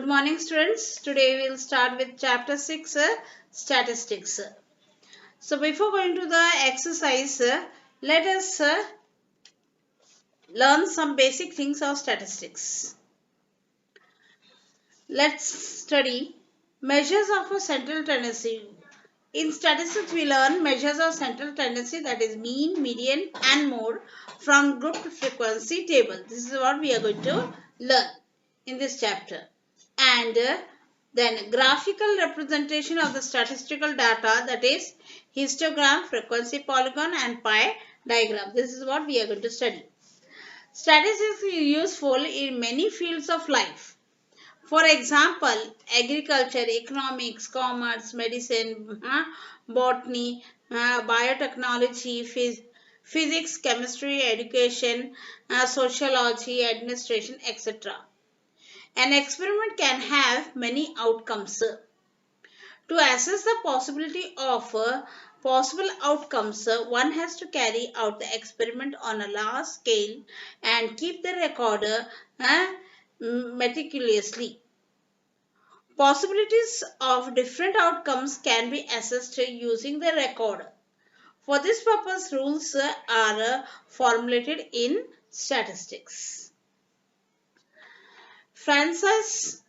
Good morning, students. Today we will start with chapter 6, statistics. So before going to the exercise, let us learn some basic things of statistics. Let's study measures of a central tendency. In statistics, we learn measures of central tendency, that is mean, median and mode, from grouped frequency table. This is what we are going to learn in this chapter. And then graphical representation of the statistical data, that is histogram, frequency polygon and pie diagram. This is what we are going to study. Statistics is useful in many fields of life. For example, agriculture, economics, commerce, medicine, botany, biotechnology, physics, chemistry, education, sociology, administration, etc. An experiment can have many outcomes. To assess the possibility of possible outcomes, one has to carry out the experiment on a large scale and keep the record meticulously. Possibilities of different outcomes can be assessed using the record. For this purpose, rules are formulated in statistics. Francis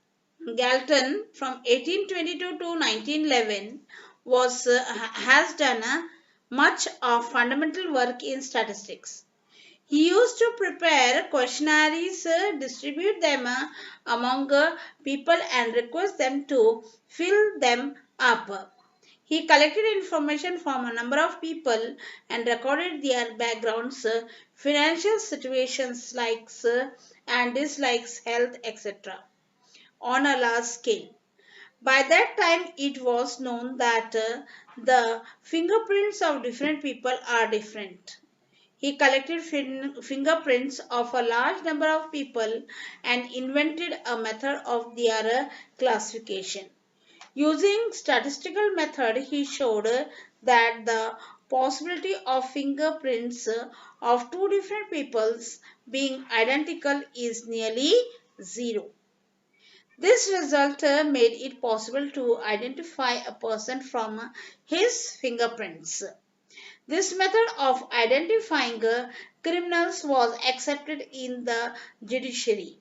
Galton from 1822 to 1911 has done much of fundamental work in statistics. He used to prepare questionnaires, distribute them among people and request them to fill them up. He collected information from a number of people and recorded their backgrounds, financial situations, likes and dislikes, health, etc. on a large scale. By that time, it was known that the fingerprints of different people are different. He collected fingerprints of a large number of people and invented a method of their classification. Using statistical method, he showed that the possibility of fingerprints of two different peoples being identical is nearly zero. This result made it possible to identify a person from his fingerprints. This method of identifying criminals was accepted in the judiciary.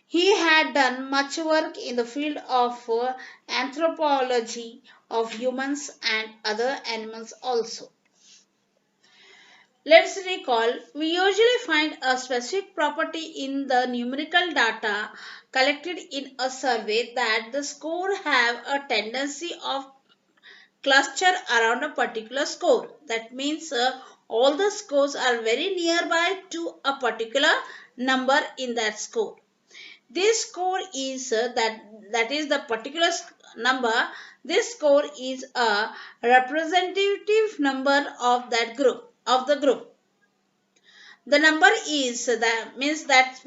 He had done much work in the field of anthropology of humans and other animals also. Let's recall, we usually find a specific property in the numerical data collected in a survey that the score have a tendency of cluster around a particular score. That means all the scores are very nearby to a particular number in that score. This score is that is the particular number. This score is a representative number of that group the group. The number is that means that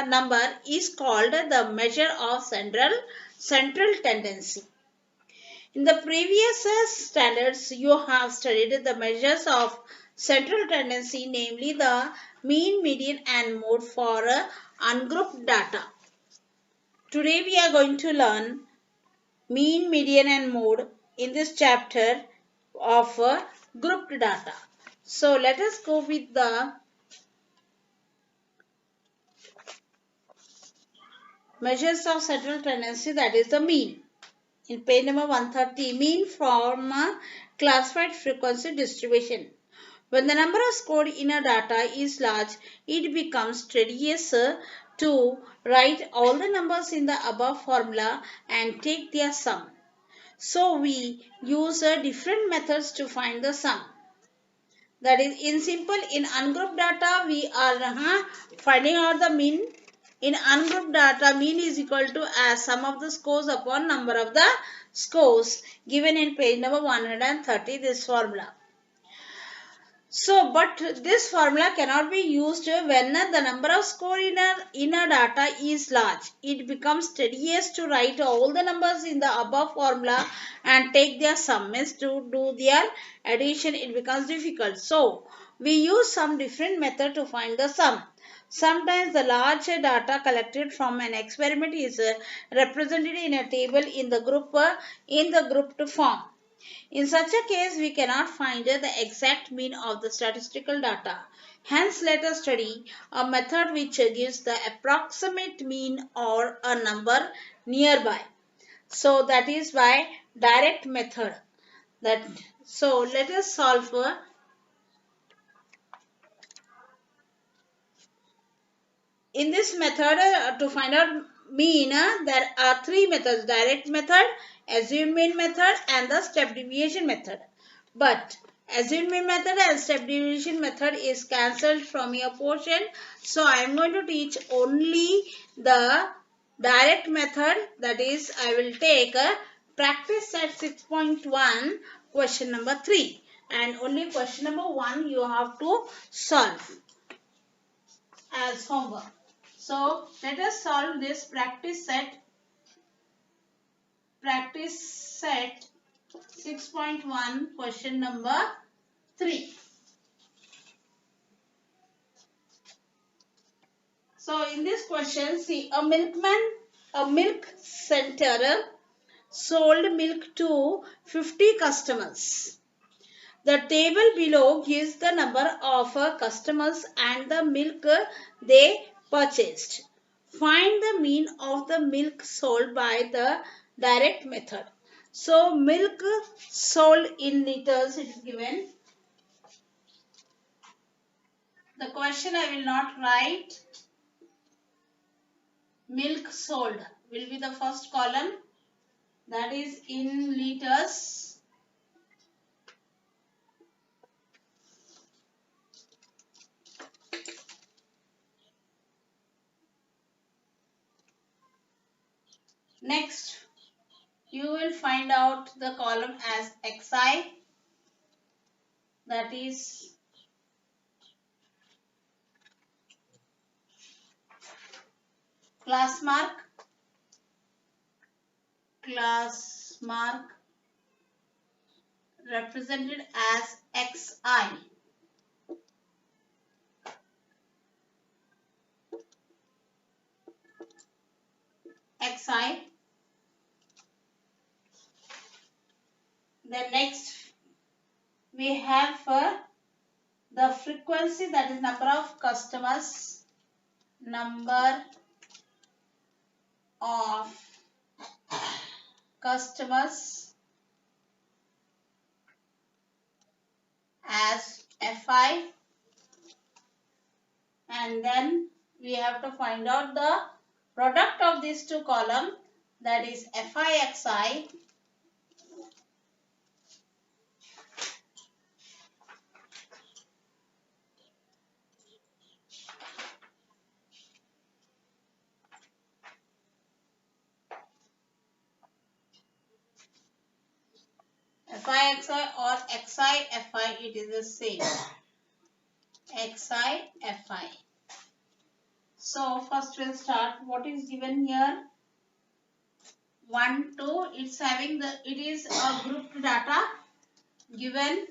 number is called the measure of central tendency. In the previous standards, you have studied the measures of central tendency, namely the mean, median and mode for ungrouped data. Today we are going to learn mean, median and mode in this chapter of grouped data. So let us go with the measures of central tendency, that is the mean. In page number 130, mean from classified frequency distribution. When the number of scored in a data is large, it becomes tedious to write all the numbers in the above formula and take their sum. So we use different methods to find the sum. That is, in ungrouped data, we are finding out the mean. In ungrouped data, mean is equal to sum of the scores upon number of the scores, given in page number 130, this formula. So, but this formula cannot be used when the number of score in a data is large. It becomes tedious to write all the numbers in the above formula and take their sum. Means to do their addition, it becomes difficult. So, we use some different method to find the sum. Sometimes the large data collected from an experiment is represented in a table in the grouped form. In such a case, we cannot find the exact mean of the statistical data. Hence, let us study a method which gives the approximate mean or a number nearby. So, that is by direct method. So, let us solve in this method to find out mean. There are three methods: direct method, assumed mean method, and the step deviation method. But assumed mean method and step deviation method is cancelled from your portion, so I am going to teach only the direct method. That is, I will take a practice set 6.1 question number 3, and only question number 1 you have to solve as homework. So let us solve this practice set 6.1 question number 3. So in this question, see, a milk center sold milk to 50 customers. The table below gives the number of customers and the milk they purchased. Find the mean of the milk sold by the direct method. So, milk sold in liters is given. The question I will not write. Milk sold will be the first column. That is in liters. Next, you will find out the column as XI, that is class mark represented as XI. XI. Then next we have the frequency, that is number of customers, as Fi, and then we have to find out the product of these two columns, that is FIXI FIXI or XI-FI, it is the same. XI-FI. So first we'll start. What is given here? 1, 2. It is a grouped data given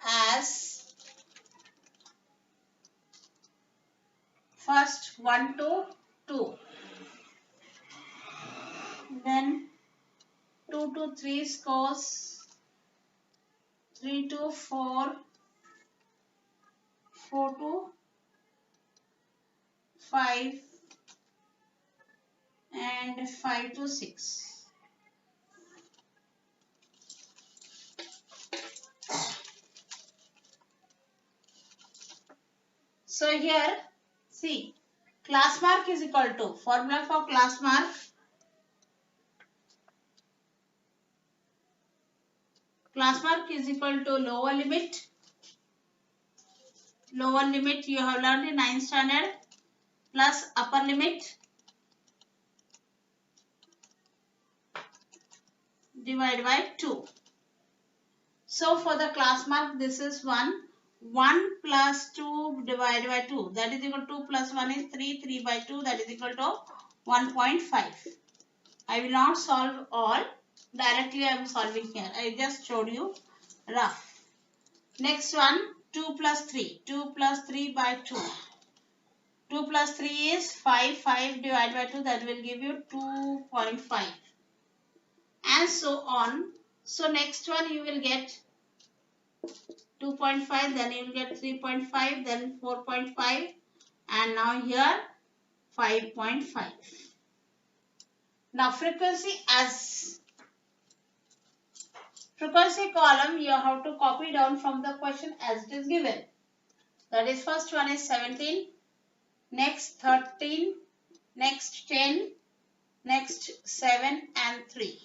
as first 1 to 2. Then 2 to 3 scores, 3 to 4, 4 to 5, and 5 to 6. So here, see, class mark is equal to, formula for class mark, is equal to lower limit you have learned in 9th standard, plus upper limit divided by 2. So for the class mark, this is 1 plus 2 divided by 2, that is equal to 2 plus 1 is 3, 3 by 2, that is equal to 1.5. I will not solve all, directly I am solving here. I just showed you rough. Next one, 2 plus 3. 2 plus 3 by 2. 2 plus 3 is 5. 5 divided by 2, that will give you 2.5. And so on. So next one you will get 2.5, then you will get 3.5, then 4.5, and now here 5.5. Now frequency column you have to copy down from the question as it is given. That is, first one is 17, next 13, next 10, next 7 and 3.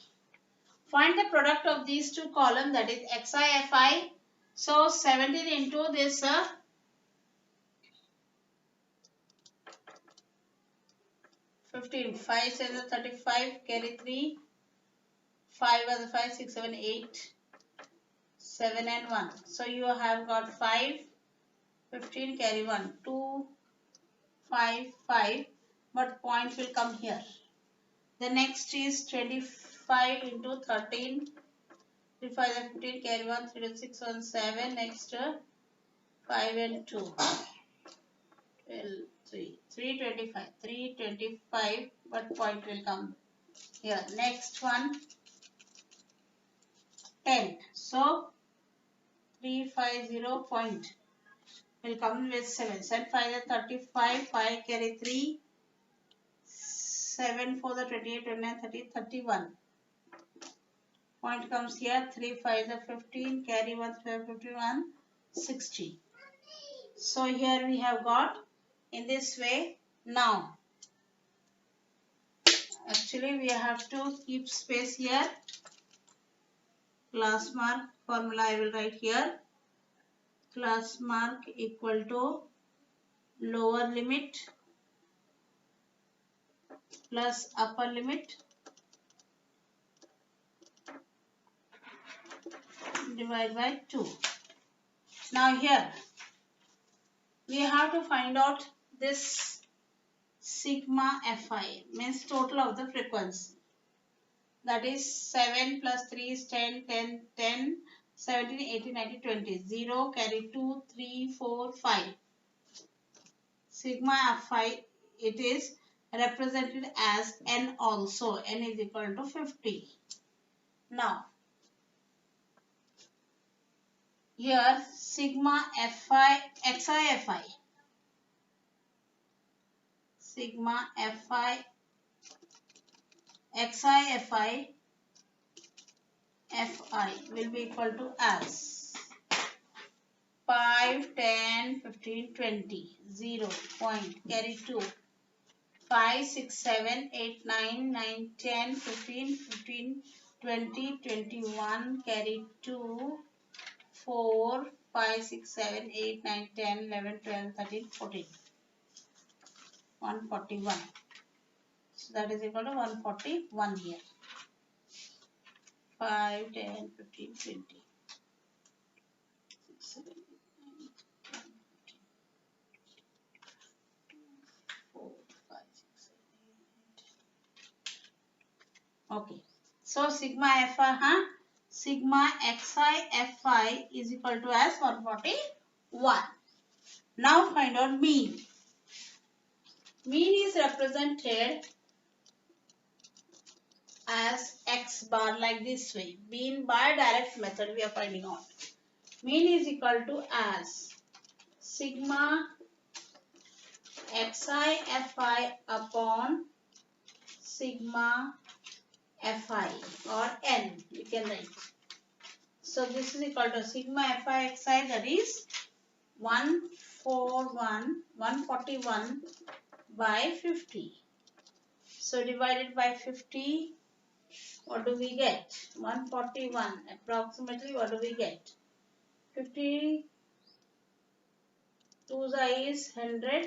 Find the product of these two columns, that is XI, FI. So 17 into this 15, 5 7 35, carry 3, 5 as 5, 6, 7, 8, 7 and 1. So you have got 5, 15, carry 1, 2, 5, 5, but point will come here. The next is 25 into 13, 3, 5 and 15, carry 1, 3, 6, 1, 7, next 5 and 2, 12, 3, 325, 325, but point will come here. Next one, 10. So 350 point will come with 7. 7 5 is 35, 5 carry 3, 7 for the 28, 29, 30, 31. Point comes here, 3 5 is 15, carry 1, 12, 51, 60. So here we have got in this way. Now, actually we have to keep space here. Class mark formula I will write here. Class mark equal to lower limit plus upper limit divided by 2. Now here we have to find out this sigma Fi, means total of the frequency. That is 7 plus 3 is 10, 10, 10, 17, 18, 19, 20. 0, carry 2, 3, 4, 5. Sigma Fi, it is represented as n also. N is equal to 50. Now, here sigma Fi, Xi Fi. Sigma Fi, Xi Fi, Fi will be equal to as 5, 10, 15, 20, 0, point, carry 2, 5, 6, 7, 8, 9, 9, 10, 15, 15, 20, 21, carry 2, 4, 5, 6, 7, 8, 9, 10, 11, 12, 13, 14. 141. So that is equal to 141 here. 5, 10, 15, 20. 6, 7, 8, 9, 10, 4, 5, 6, 7, 8. Okay. So sigma Fi, sigma Xi Fi is equal to as 141. Now find out mean. Mean is represented as x bar like this way. Mean by direct method we are finding out. Mean is equal to as sigma Xi Fi upon sigma Fi or n you can write. So this is equal to sigma Fi Xi, that is 141 by 50. So divided by 50, what do we get? 141 approximately. What do we get? 50 2 is 100,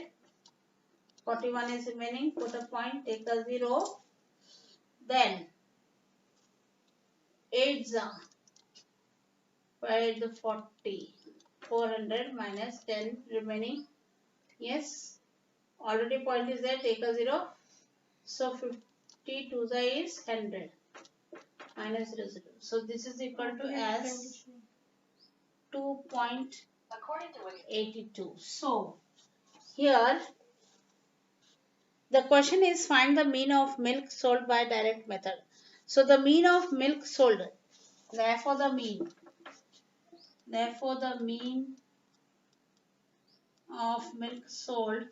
41 is remaining. Put a point, take a 0. Then 8 by the 40, 400 minus 10 remaining. Yes, already point is there, take a 0. So 52 is 100 minus 0, 0. So this is equal to as 2.82. So here the question is find the mean of milk sold by direct method. So the mean of milk sold, therefore the mean of milk sold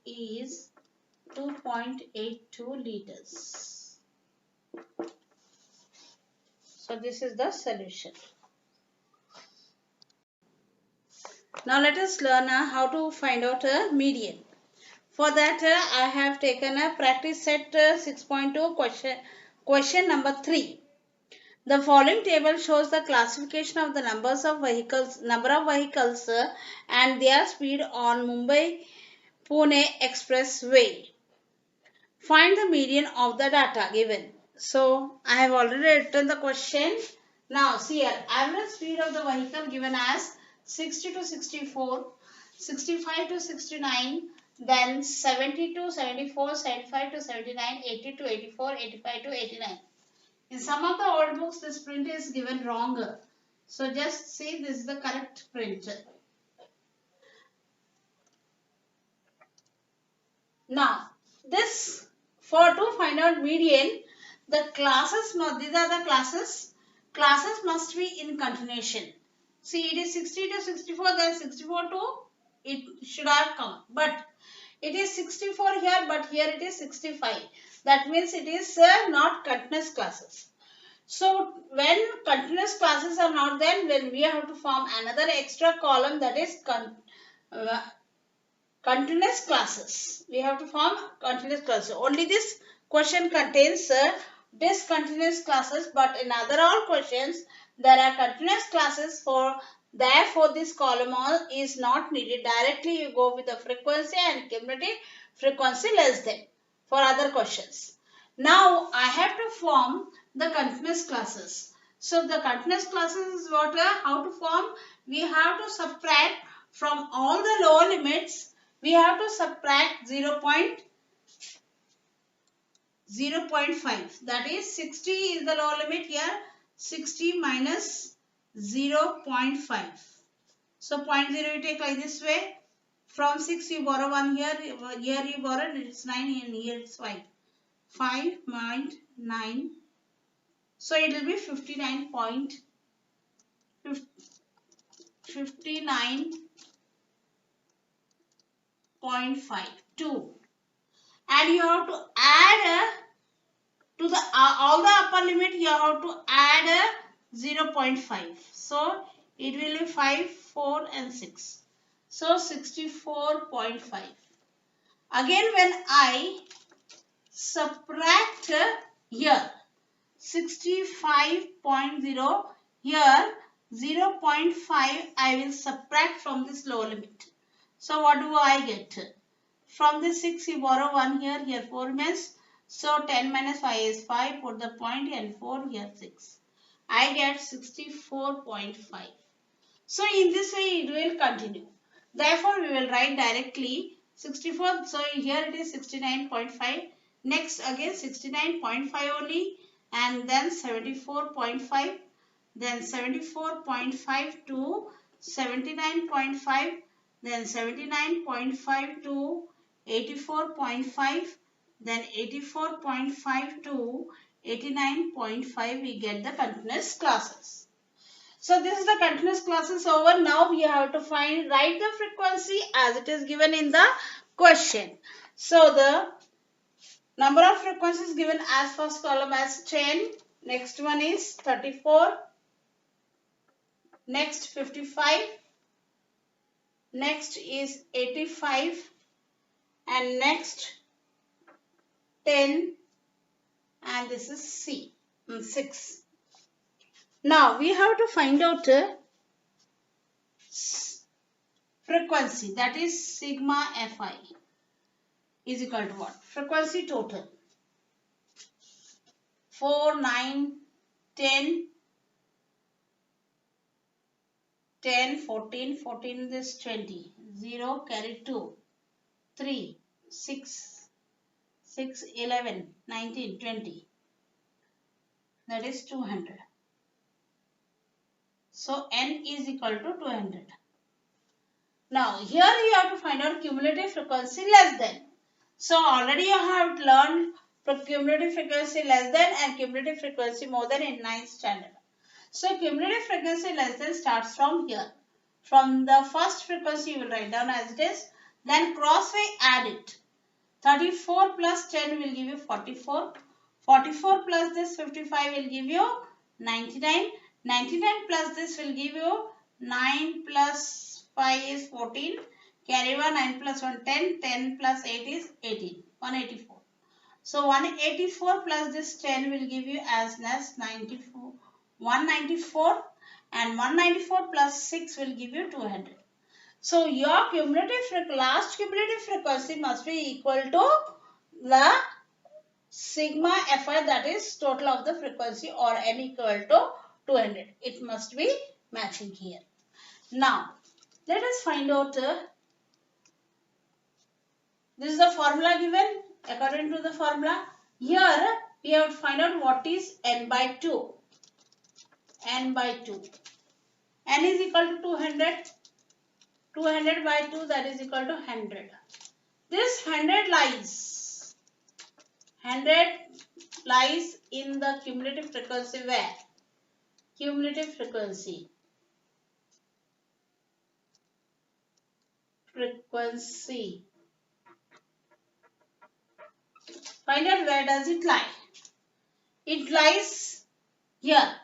is 2.82 liters. So this is the solution. Now let us learn how to find out a median. For that I have taken a practice set 6.2 question number 3. The following table shows the classification of the number of vehicles and their speed on Mumbai-Pune Expressway. Find the median of the data given. So I have already written the question. Now see here, average speed of the vehicle given as 60 to 64, 65 to 69, then 70 to 74, 75 to 79, 80 to 84, 85 to 89. In some of the old books, this print is given wrong. So just see this is the correct print. Now, this to find out median, these are the classes. Classes must be in continuation. See, it is 60 to 64, then 64 to, it should have come. But it is 64 here, but here it is 65. That means it is not continuous classes. So when continuous classes are not there, then we have to form another extra column, that is continuous classes. We have to form continuous classes. Only this question contains discontinuous classes, but in other all questions there are continuous classes. Therefore this column is not needed. Directly you go with the frequency and cumulative frequency less than for other questions. Now I have to form the continuous classes. So the continuous classes is what? How to form? We have to subtract from all the lower limits. We have to subtract 0.5. That is 60 is the lower limit here. 60 minus 0.5. So 0.0 you take like this way. From 6 you borrow 1 here. Here you borrow, it's 9 and here it's 5. 5.9. So it will be 59.52. And you have to add to the all the upper limit, you have to add 0.5. So it will be 5, 4 and 6. So 64.5. Again when I subtract here 65.0, here 0.5 I will subtract from this lower limit. So what do I get? From the 6 you borrow 1 here, here 4 remains. So 10 minus 5 is 5, put the point and 4 here 6. I get 64.5. So in this way it will continue. Therefore we will write directly 64. So here it is 69.5. Next again 69.5 only, and then 74.5. Then 74.5 to 79.5. Then 79.5 to 84.5. Then 84.5 to 89.5, we get the continuous classes. So this is the continuous classes over. Now we have to write the frequency as it is given in the question. So the number of frequencies given as first column as 10. Next one is 34. Next 55. Next is 85. And next 10, and this is 6. Now we have to find out frequency, that is sigma Fi is equal to what? Frequency total 4, 9, 10, 14, 14 is 20, 0 carry 2, 3, 6, 11, 19, 20. That is 200. So n is equal to 200. Now here you have to find out cumulative frequency less than. So already you have learned cumulative frequency less than and cumulative frequency more than in 9th standard. So cumulative frequency less than starts from here. From the first frequency you will write down as it is. Then crossway add it. 34 plus 10 will give you 44. 44 plus this 55 will give you 99. 99 plus this will give you 9 plus 5 is 14. Carry 1, 9 plus 1, 10. 10 plus 8 is 18. 184. So 184 plus this 10 will give you as 94. 194 and 194 plus 6 will give you 200. So your last cumulative frequency must be equal to the sigma Fi, that is total of the frequency, or n equal to 200. It must be matching here. Now let us find out this is the formula given. According to the formula, here we have to find out what is n by 2. N by 2. N is equal to 200. 200 by 2, that is equal to 100. This 100 lies in the cumulative frequency where? Cumulative frequency. Find out where does it lie. It lies here.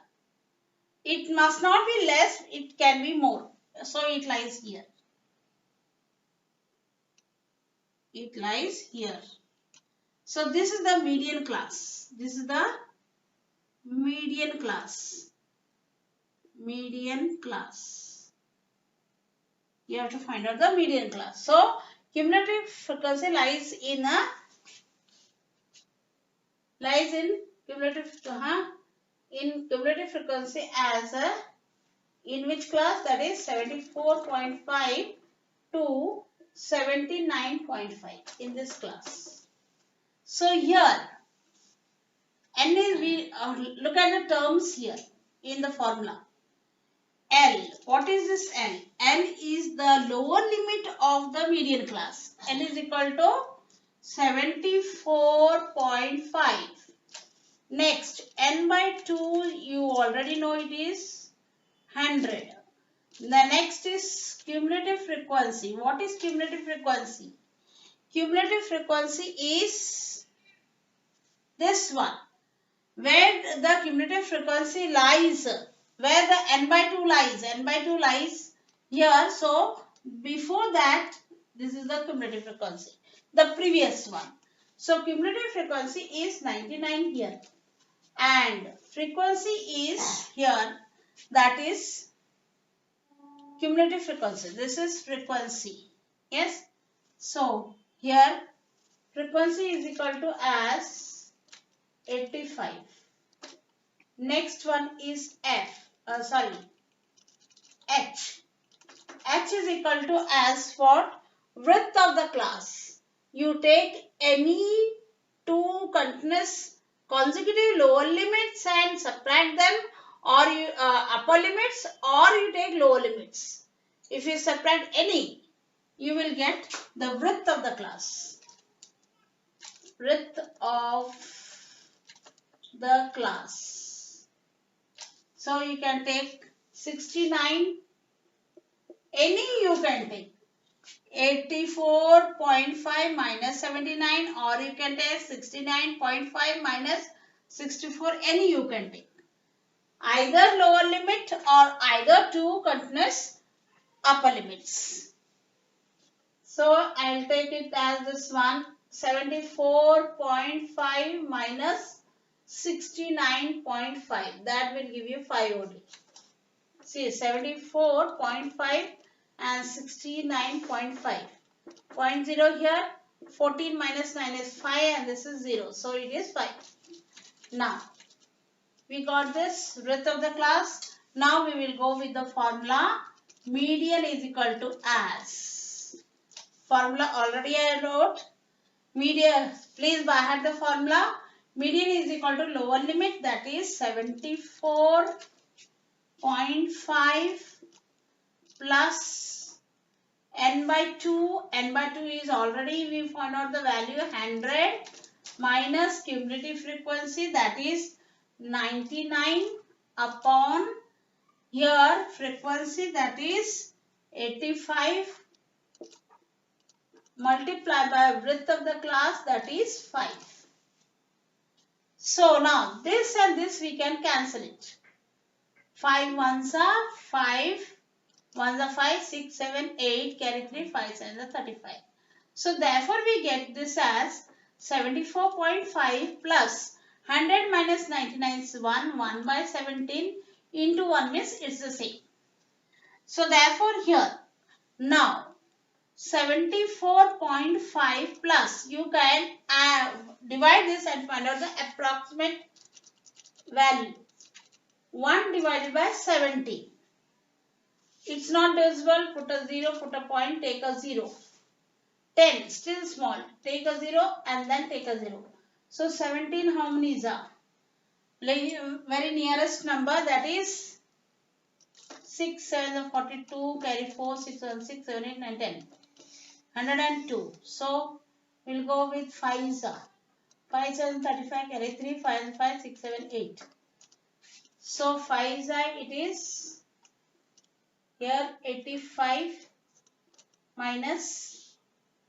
It must not be less, it can be more. So it lies here. It lies here. So this is the median class. This is the median class. Median class. You have to find out the median class. So cumulative frequency lies in cumulative frequency as in which class? That is 74.5 to 79.5 in this class. So here n is, we look at the terms here in the formula. L, what is this L? L is the lower limit of the median class. L is equal to 74.5. Next, n by 2, you already know it is 100. The next is cumulative frequency. What is cumulative frequency? Cumulative frequency is this one. Where the cumulative frequency lies, where the n by 2 lies. N by 2 lies here. So, before that, this is the cumulative frequency. The previous one. So, cumulative frequency is 99 here. And frequency is here. That is cumulative frequency. This is frequency. Yes. So, here frequency is equal to as 85. Next one is H. H is equal to as for width of the class. You take any two continuous consecutive lower limits and subtract them, or you upper limits, or you take lower limits. If you subtract any, you will get the width of the class. Width of the class. So you can take 69, any you can take. 84.5 minus 79, or you can take 69.5 minus 64, any you can take. Either lower limit or either two continuous upper limits. So I'll take it as this one, 74.5 minus 69.5. That will give you 5 only. See, 74.5 and 69.5. 0.0 here, 14 minus 9 is 5 and this is 0. So it is 5. Now, we got this width of the class. Now we will go with the formula. Median is equal to as. Formula already I wrote. Median, please by heart the formula. Median is equal to lower limit, that is 74 0.5 plus n by 2. N by 2 is already, we found out the value 100 minus cumulative frequency, that is 99 upon here frequency, that is 85, multiplied by width of the class, that is 5. So now this and this we can cancel it. 5 ones are 5, ones are 5, 6, 7, 8, carry 3, 5, 7 are 35. So therefore we get this as 74.5 plus 100 minus 99 is 1 by 17 into 1 means it's the same. So therefore here now 74.5 plus, you can divide this and find out the approximate value. 1 divided by 70. It's not divisible, put a 0, put a point, take a 0. 10, still small, take a 0 and then take a 0. So 17 how many is a? Very nearest number, that is 6, 7, 42, carry 4, 6, 7, 6, 7, 8, 9, 10. 102. So we'll go with 5 is a. 5, 7, 35, carry 3, 5, 5, 6, 7, 8. So 5 is a, it is here 85 minus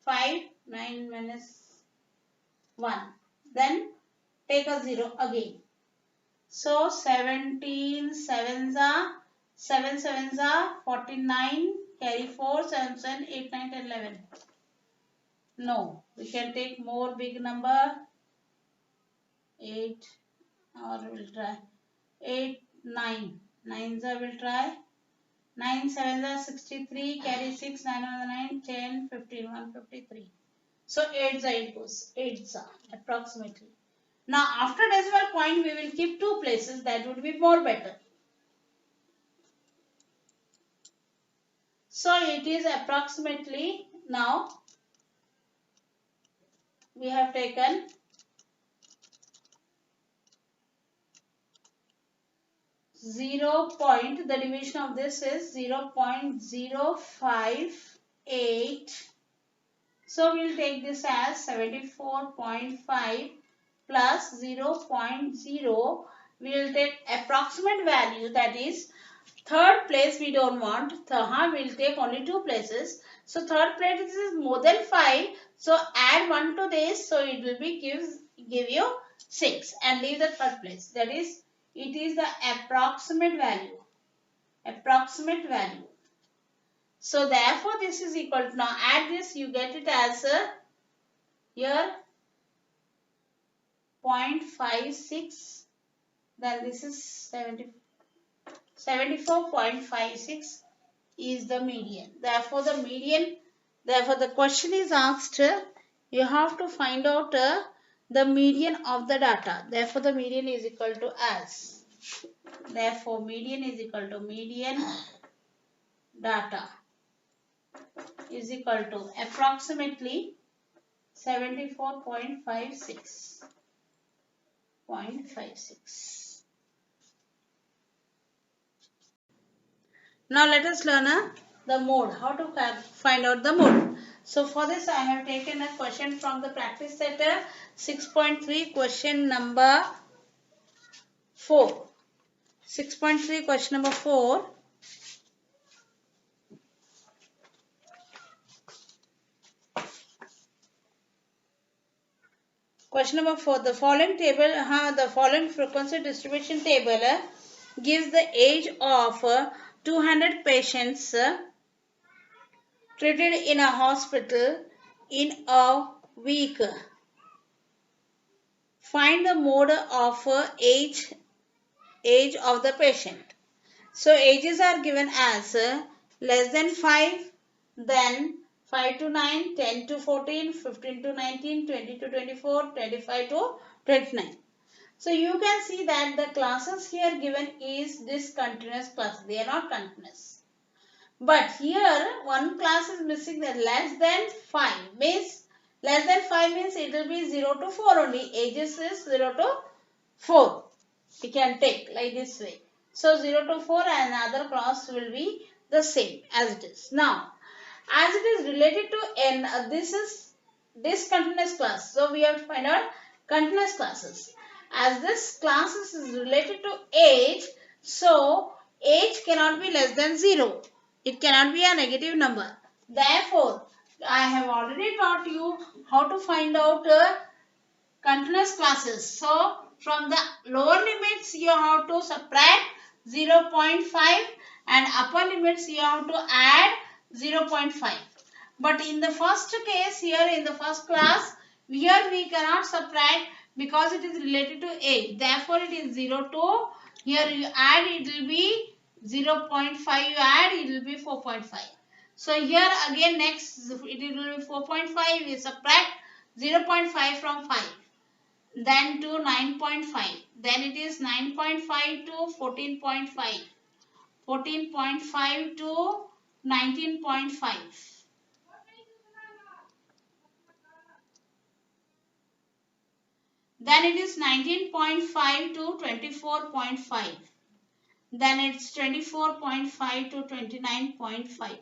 5, 9 minus 1. Then take a 0 again. So 17 sevens are 7 sevens are 49, carry 4, 7, 7, 8, 9, 10, 11. No, we can take more big number. 8, or we'll try 8, 9. 9s I will try. 9 sevens are 63, carry 6, 9 on 9, 10, 15, 153. So 8 it goes. 8 approximately. Now after decimal point we will keep 2 places, that would be more better. So it is approximately, now we have taken 0. The division of this is 0.058. So we will take this as 74.5 plus 0.0. We will take approximate value, that is third place we don't want. We will take only 2 places. So third place is more than 5. So add 1 to this. So it will be give you 6 and leave the third place. That is, it is the approximate value. Approximate value. So therefore this is equal to, now add this, you get it as here 0.56. Then this is 74.56 is the median. Therefore the median, therefore the question is asked, you have to find out the median of the data. Therefore the median is equal to as. Therefore median is equal to median data is equal to approximately 74.56. Now let us learn the mode, how to find out the mode. So for this I have taken a question from the practice set 6.3, question number 4. 6.3, question number 4. Question number 4. The following table, the following frequency distribution table gives the age of 200 patients treated in a hospital in a week. Find the mode of age of the patient. So ages are given as less than 5, then 5 to 9, 10 to 14, 15 to 19, 20 to 24, 25 to 29. So you can see that the classes here given is discontinuous class. They are not continuous. But here one class is missing, that less than 5 means, less than 5 means it will be 0 to 4 only. Ages is 0 to 4. We can take like this way. So 0 to 4 and other class will be the same as it is. Now, as it is related to n, this is discontinuous class. So we have to find out continuous classes. As this classes is related to age, so age cannot be less than 0. It cannot be a negative number. Therefore, I have already taught you how to find out continuous classes. So, from the lower limits you have to subtract 0.5 and upper limits you have to add 0.5. But in the first case, here in the first class, here we cannot subtract because it is related to age. Therefore, it is 0 to, here you add, it will be 0.5, you add, it will be 4.5. So, here again next, it will be 4.5, we subtract 0.5 from 5. Then to 9.5. Then it is 9.5 to 14.5. 14.5 to 19.5. Then it is 19.5 to 24.5. Then it's 24.5 to 29.5.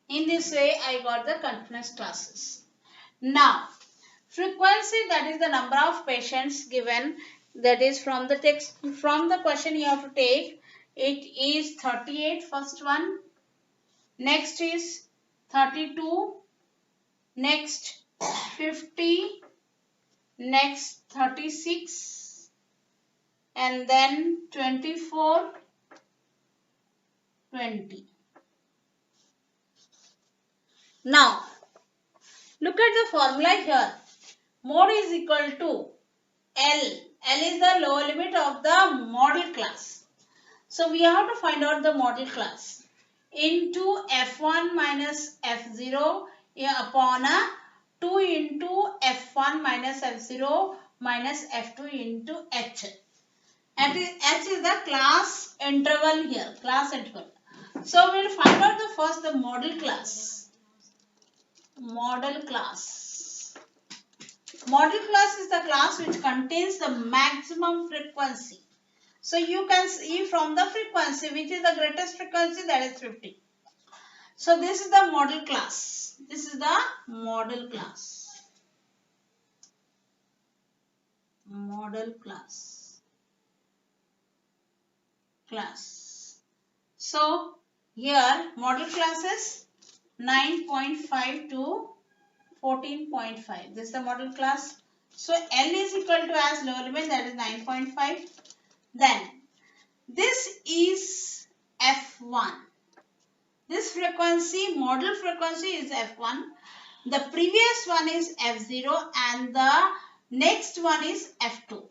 In this way, I got the continuous classes. Now, frequency, that is the number of patients given, that is from the text, from the question you have to take. It is 38, first one. Next is 32. Next 50. Next 36. And then 24, 20. Now, look at the formula here. Mode is equal to L. L is the lower limit of the model class. So we have to find out the model class into F1 minus F0 upon a 2 into F1 minus F0 minus F2 into H. And H is the class interval here, class interval. So we will find out the model class. Model class. Model class is the class which contains the maximum frequency. So you can see from the frequency, which is the greatest frequency, that is 50. So this is the model class. This is the model class. Model class. So here model class is 9.5 to 14.5. This is the model class. So L is equal to, as lower limit, that is 9.5. Then this is F1. This frequency, model frequency, is F1. The previous one is F0 and the next one is F2.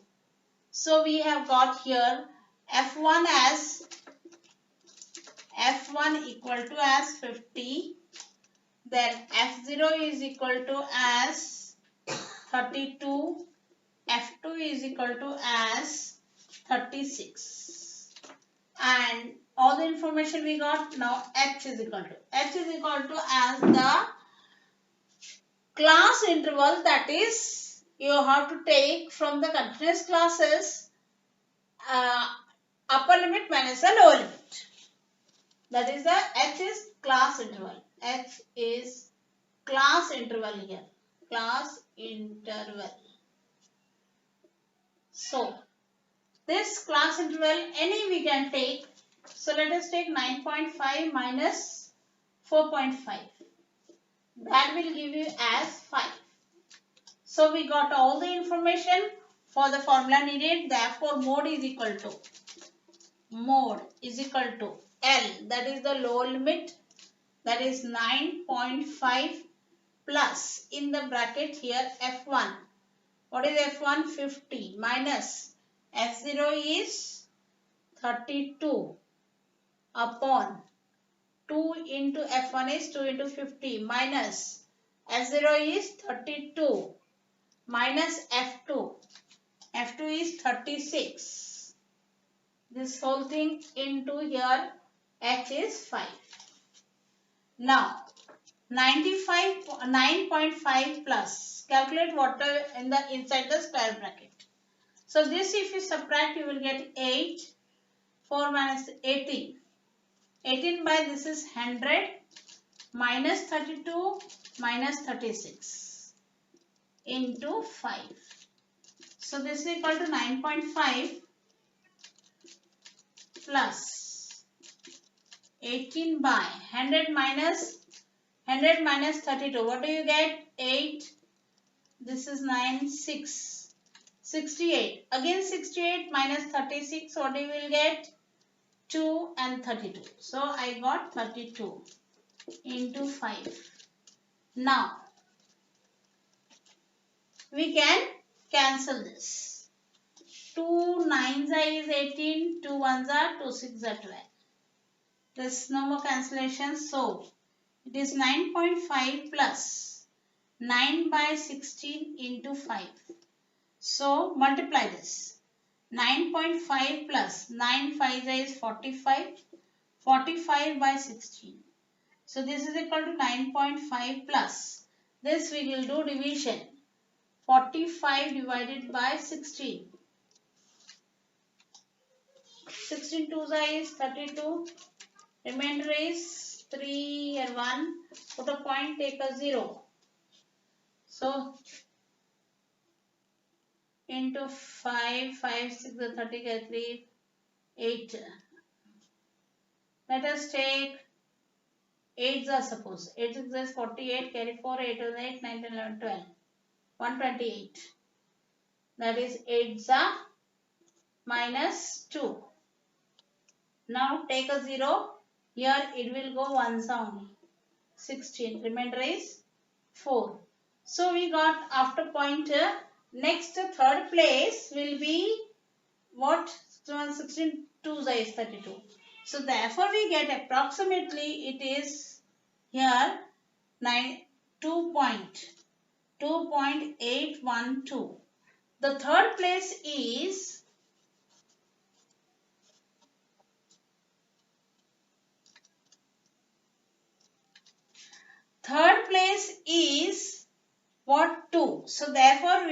So we have got here F1 as F1 equal to as 50. Then F0 is equal to as 32. F2 is equal to as 36. And all the information we got. Now H is equal to as the class interval, that is you have to take from the continuous classes upper limit minus the lower limit. That is the H is class interval. H is class interval here. Class interval. So this class interval, any we can take. So let us take 9.5 minus 4.5. That will give you as 5. So we got all the information for the formula needed. Therefore, mode is equal to L, that is the lower limit, that is 9.5 plus in the bracket here F1. What is F1? 50 minus F0 is 32 upon 2 into F1 is 2 into 50 minus F0 is 32 minus F2. F2 is 36. This whole thing into here H is 5. Now 9.5 plus, calculate what in the inside the square bracket. So this if you subtract, you will get 8. 4 minus 18. 18 by this is 100 minus 32 minus 36 into 5. So this is equal to 9.5 plus 18 by 100 minus 32. What do you get? 8. This is 9, 6. 68. Again 68 minus 36. What you will get? 2 and 32. So I got 32 into 5. Now we can cancel this. 2 9s is 18, 2 1s are 2 6 are 12. There's no more cancellation. So it is 9.5 plus 9 by 16 into 5. So multiply this. 9.5 plus 9 5 is 45. 45 by 16. So this is equal to 9.5 plus. This we will do division. 45 divided by 16. 16 2 is 32. Remainder is 3 and 1. Put a point, take a 0. So into 5, 5, 6, 30, 3, 8. Let us take 8s are suppose. 8 6 is 48, carry 4, 8 is 8, 9, 10, 11, 12. 128. That is 8s are minus 2. Now take a 0. Here it will go 1s only. 16. Remainder is 4. So we got after pointer. Next third place will be what? 16 2s is 32. So therefore we get approximately it is here 2.812. The third place is what? 2. So therefore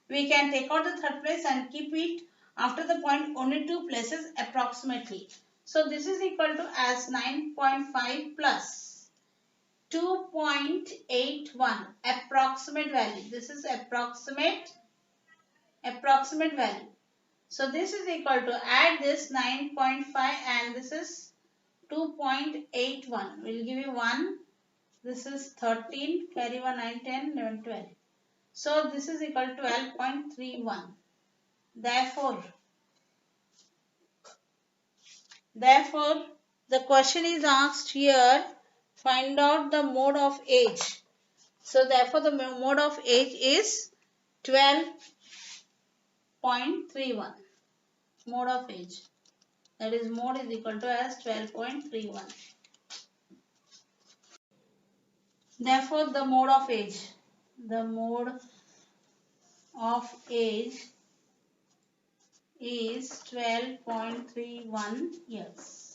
we can take out the third place and keep it after the point only 2 places approximately. So this is equal to as 9.5 plus 2.81 approximate value. This is approximate value. So this is equal to add this 9.5 and this is 2.81. We'll give you 1. This is 13, carry 1, 9, 10, 11, 12. So this is equal to 12.31. Therefore, the question is asked here, find out the mode of age. So therefore, the mode of age is 12.31. Mode of age. That is mode is equal to as 12.31. Therefore, the mode of age is 12.31 years.